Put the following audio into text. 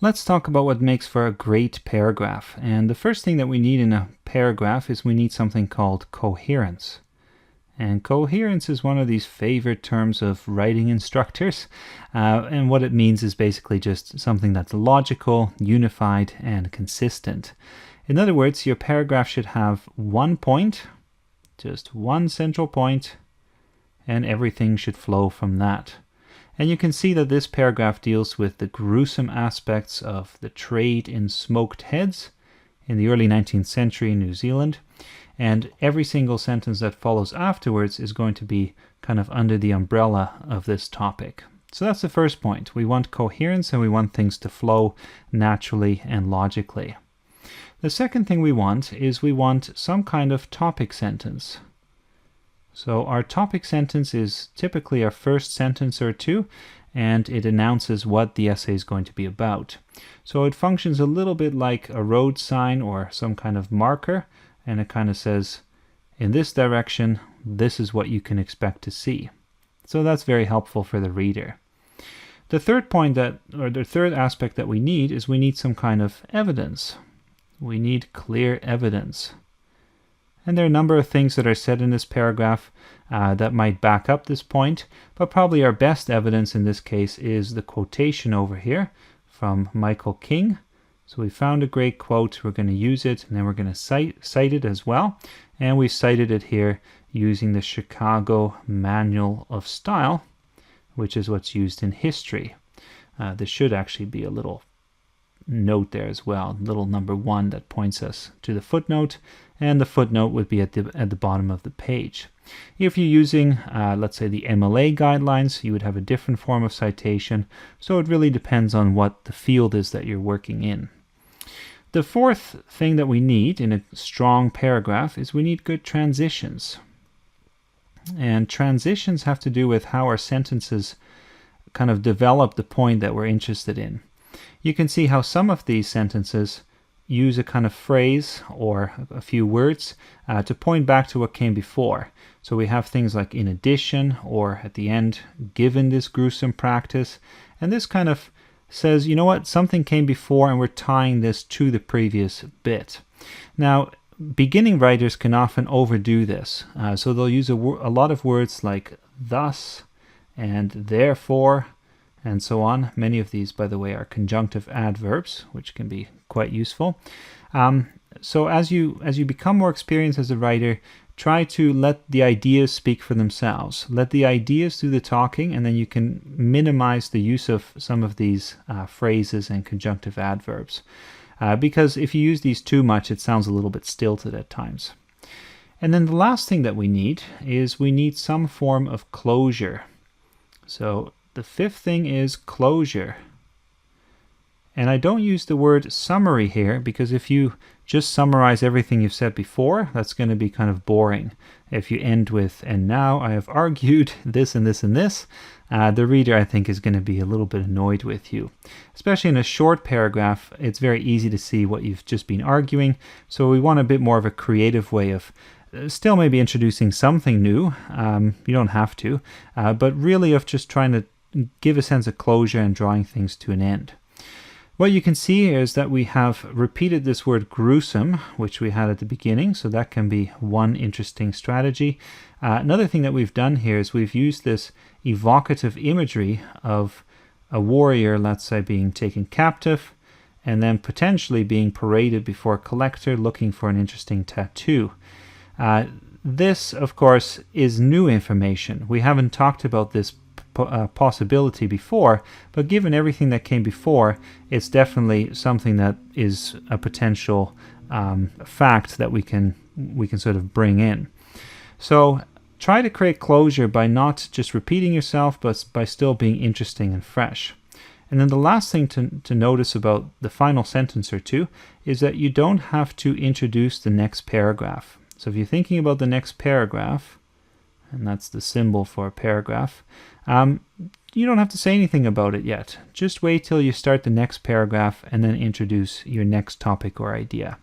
Let's talk about what makes for a great paragraph. And the first thing that we need in a paragraph is we need something called coherence. And coherence is one of these favorite terms of writing instructors. And what it means is basically just something that's logical, unified, and consistent. In other words, your paragraph should have one point, just one central point, and everything should flow from that. And you can see that this paragraph deals with the gruesome aspects of the trade in smoked heads in the early 19th century in New Zealand. And every single sentence that follows afterwards is going to be kind of under the umbrella of this topic. So that's the first point. We want coherence and we want things to flow naturally and logically. The second thing we want is we want some kind of topic sentence. So our topic sentence is typically our first sentence or two, and it announces what the essay is going to be about. So it functions a little bit like a road sign or some kind of marker, and it kind of says, in this direction, this is what you can expect to see. So that's very helpful for the reader. The third point the third aspect that we need is we need some kind of evidence. We need clear evidence. And there are a number of things that are said in this paragraph that might back up this point, but probably our best evidence in this case is the quotation over here from Michael King. So we found a great quote, we're going to use it, and then we're going to cite it as well. And we cited it here using the Chicago Manual of Style, which is what's used in history. There should actually be a little note there as well, little number 1 that points us to the footnote, and the footnote would be at the bottom of the page. If you're using, let's say, the MLA guidelines, you would have a different form of citation, so it really depends on what the field is that you're working in. The fourth thing that we need in a strong paragraph is we need good transitions. And transitions have to do with how our sentences kind of develop the point that we're interested in. You can see how some of these sentences use a kind of phrase or a few words to point back to what came before. So we have things like in addition, or at the end, given this gruesome practice. And this kind of says, you know what, something came before and we're tying this to the previous bit. Now, beginning writers can often overdo this. So they'll use a lot of words like thus and therefore, and so on. Many of these, by the way, are conjunctive adverbs, which can be quite useful. So as you become more experienced as a writer, try to let the ideas speak for themselves. Let the ideas do the talking, and then you can minimize the use of some of these phrases and conjunctive adverbs. Because if you use these too much, it sounds a little bit stilted at times. And then the last thing that we need is we need some form of closure. So the fifth thing is closure. And I don't use the word summary here because if you just summarize everything you've said before, that's going to be kind of boring. If you end with, and now I have argued this and this and this, the reader, I think, is going to be a little bit annoyed with you. Especially in a short paragraph, it's very easy to see what you've just been arguing. So we want a bit more of a creative way of still maybe introducing something new. You don't have to, but really of just trying to give a sense of closure and drawing things to an end. What you can see here is that we have repeated this word gruesome, which we had at the beginning, so that can be one interesting strategy. Another thing that we've done here is we've used this evocative imagery of a warrior, let's say, being taken captive and then potentially being paraded before a collector looking for an interesting tattoo. This, of course, is new information. We haven't talked about this possibility before, but given everything that came before, it's definitely something that is a potential fact that we can sort of bring in. So try to create closure by not just repeating yourself, but by still being interesting and fresh. And then the last thing to notice about the final sentence or two is that you don't have to introduce the next paragraph. So if you're thinking about the next paragraph, and that's the symbol for a paragraph, you don't have to say anything about it yet. Just wait till you start the next paragraph and then introduce your next topic or idea.